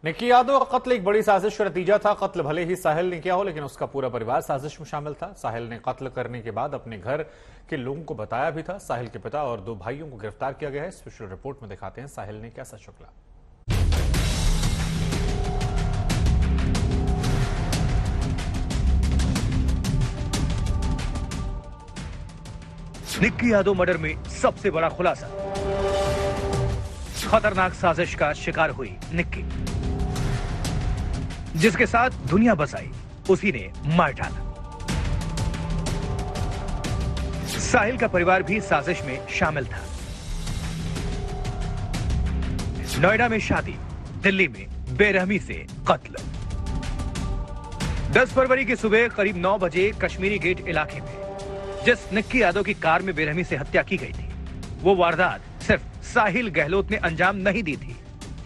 निक्की यादव का कत्ल एक बड़ी साजिश का नतीजा था। कत्ल भले ही साहिल ने किया हो, लेकिन उसका पूरा परिवार साजिश में शामिल था। साहिल ने कत्ल करने के बाद अपने घर के लोगों को बताया भी था। साहिल के पिता और 2 भाइयों को गिरफ्तार किया गया है। स्पेशल रिपोर्ट में दिखाते हैं साहिल ने क्या सच निकला। निक्की यादव मर्डर में सबसे बड़ा खुलासा। खतरनाक साजिश का शिकार हुई निक्की, जिसके साथ दुनिया बसाई उसी ने मार डाला। साहिल का परिवार भी साजिश में शामिल था। नोएडा में शादी, दिल्ली में बेरहमी से कत्ल। 10 फरवरी की सुबह करीब 9 बजे कश्मीरी गेट इलाके में जिस निक्की यादव की कार में बेरहमी से हत्या की गई थी, वो वारदात सिर्फ साहिल गहलोत ने अंजाम नहीं दी थी।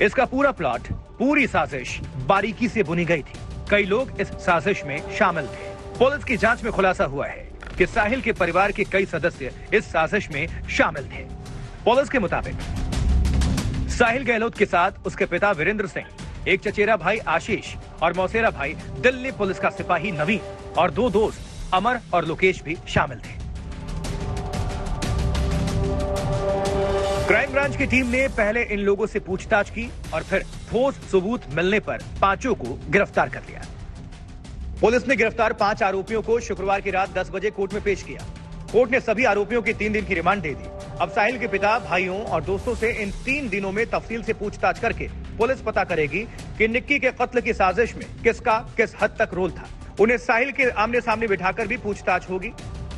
इसका पूरा प्लॉट, पूरी साजिश बारीकी से बुनी गई थी। कई लोग इस साजिश में शामिल थे। पुलिस की जांच में खुलासा हुआ है कि साहिल के परिवार के कई सदस्य इस साजिश में शामिल थे। पुलिस के मुताबिक साहिल गहलोत के साथ उसके पिता वीरेंद्र सिंह, एक चचेरा भाई आशीष और मौसेरा भाई दिल्ली पुलिस का सिपाही नवीन और 2 दोस्त अमर और लोकेश भी शामिल थे। क्राइम ब्रांच की टीम ने पहले इन लोगों से पूछताछ की और फिर ठोस सबूत मिलने पर 5 को गिरफ्तार कर लिया। पुलिस ने गिरफ्तार 5 आरोपियों को शुक्रवार की रात 10 बजे कोर्ट में पेश किया। कोर्ट ने सभी आरोपियों की 3 दिन की रिमांड दे दी। अब साहिल के पिता, भाइयों और दोस्तों से इन 3 दिनों में तफसील से पूछताछ करके पुलिस पता करेगी कि निक्की के कत्ल की साजिश में किसका किस हद तक रोल था। उन्हें साहिल के आमने सामने बिठाकर भी पूछताछ होगी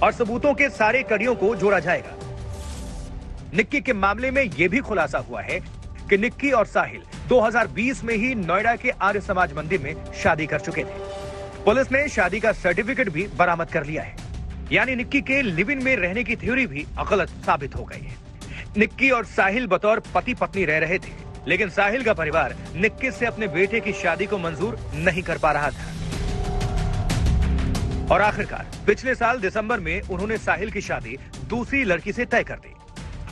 और सबूतों के सारे कड़ियों को जोड़ा जाएगा। निक्की के मामले में यह भी खुलासा हुआ है कि निक्की और साहिल 2020 में ही नोएडा के आर्य समाज मंदिर में शादी कर चुके थे। पुलिस ने शादी का सर्टिफिकेट भी बरामद कर लिया है। यानी निक्की के लिव इन में रहने की थ्योरी भी गलत साबित हो गई है। निक्की और साहिल बतौर पति पत्नी रह रहे थे, लेकिन साहिल का परिवार निक्की से अपने बेटे की शादी को मंजूर नहीं कर पा रहा था। और आखिरकार पिछले साल दिसंबर में उन्होंने साहिल की शादी दूसरी लड़की से तय कर दी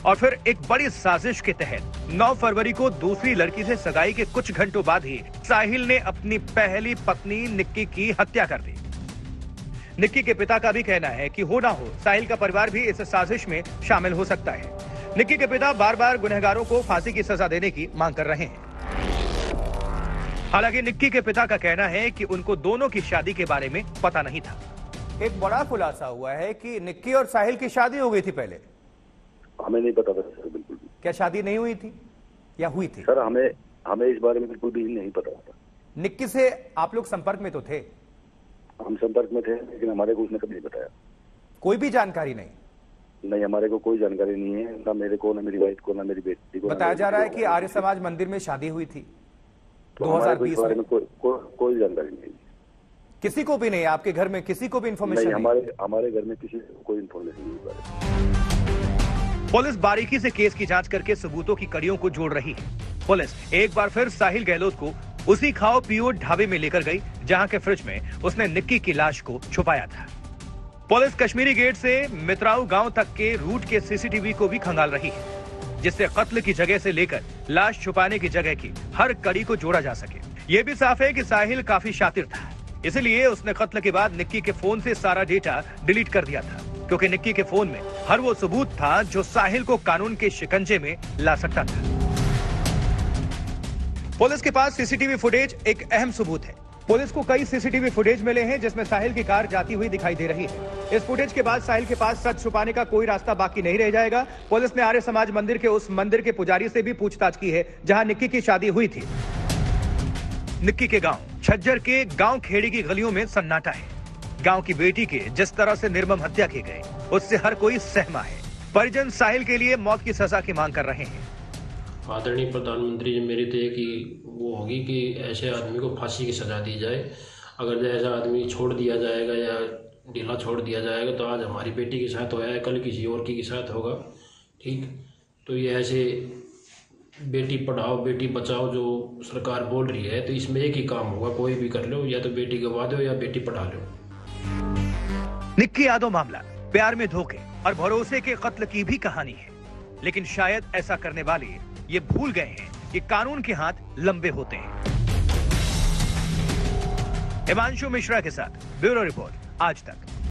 और फिर एक बड़ी साजिश के तहत 9 फरवरी को दूसरी लड़की से सगाई के कुछ घंटों बाद ही साहिल ने अपनी पहली पत्नी निक्की की हत्या कर दी। निक्की के पिता का भी कहना है कि हो ना हो साहिल का परिवार भी इस साजिश में शामिल हो सकता है। निक्की के पिता बार बार गुनहगारों को फांसी की सजा देने की मांग कर रहे हैं। हालांकि निक्की के पिता का कहना है कि उनको दोनों की शादी के बारे में पता नहीं था। एक बड़ा खुलासा हुआ है कि निक्की और साहिल की शादी हो गई थी पहले। हमें नहीं पता था सर, बिल्कुल भी। क्या शादी नहीं हुई थी या हुई थी? सर हमें इस बारे में बिल्कुल भी नहीं पता था। निक्की से आप लोग संपर्क में तो थे? हम संपर्क में थे, लेकिन हमारे को उसने कभी नहीं बताया। कोई भी जानकारी नहीं? नहीं, हमारे को कोई जानकारी नहीं है, ना मेरे को, ना मेरी वाइफ को, ना मेरी बेटी को। बताया जा रहा है कि आर्य समाज मंदिर में शादी हुई थी तो 2020 में। कोई जानकारी नहीं। किसी को भी नहीं? आपके घर में किसी को भी इन्फॉर्मेशन नहीं? हमारे घर में किसी को कोई इन्फॉर्मेशन नहीं। पुलिस बारीकी से केस की जांच करके सबूतों की कड़ियों को जोड़ रही है। पुलिस एक बार फिर साहिल गहलोत को उसी खाओ पियो ढाबे में लेकर गई जहां के फ्रिज में उसने निक्की की लाश को छुपाया था। पुलिस कश्मीरी गेट से मित्राऊ गांव तक के रूट के सीसीटीवी को भी खंगाल रही है, जिससे कत्ल की जगह से लेकर लाश छुपाने की जगह की हर कड़ी को जोड़ा जा सके। ये भी साफ है कि साहिल काफी शातिर था, इसलिए उसने कत्ल के बाद निक्की के फोन से सारा डेटा डिलीट कर दिया था, क्योंकि निक्की के फोन में हर वो सबूत था जो साहिल को कानून के शिकंजे में ला सकता था। पुलिस के पास सीसीटीवी फुटेज एक अहम सबूत है। पुलिस को कई सीसीटीवी फुटेज मिले हैं जिसमें साहिल की कार जाती हुई दिखाई दे रही है। इस फुटेज के बाद साहिल के पास सच छुपाने का कोई रास्ता बाकी नहीं रह जाएगा। पुलिस ने आर्य समाज मंदिर के उस मंदिर के पुजारी से भी पूछताछ की है जहां निक्की की शादी हुई थी। निक्की के गांव छज्जर के गांव खेड़ी की गलियों में सन्नाटा है। गांव की बेटी के जिस तरह से निर्मम हत्या की गई, उससे हर कोई सहमा है। परिजन साहिल के लिए मौत की सजा की मांग कर रहे हैं। आदरणीय प्रधानमंत्री जी, मेरी तो एक ही वो होगी कि ऐसे आदमी को फांसी की सजा दी जाए। अगर ऐसा आदमी छोड़ दिया जाएगा या ढीला छोड़ दिया जाएगा तो आज हमारी बेटी के साथ होया है, कल किसी और की साथ होगा। ठीक, तो ये ऐसे बेटी पढ़ाओ बेटी बचाओ जो सरकार बोल रही है, तो इसमें एक ही काम होगा, कोई भी कर लो, या तो बेटी गवा दो या बेटी पढ़ा लो। निक्की यादव मामला प्यार में धोखे और भरोसे के कत्ल की भी कहानी है, लेकिन शायद ऐसा करने वाले ये भूल गए हैं कि कानून के हाथ लंबे होते हैं। हिमांशु मिश्रा के साथ ब्यूरो रिपोर्ट आज तक।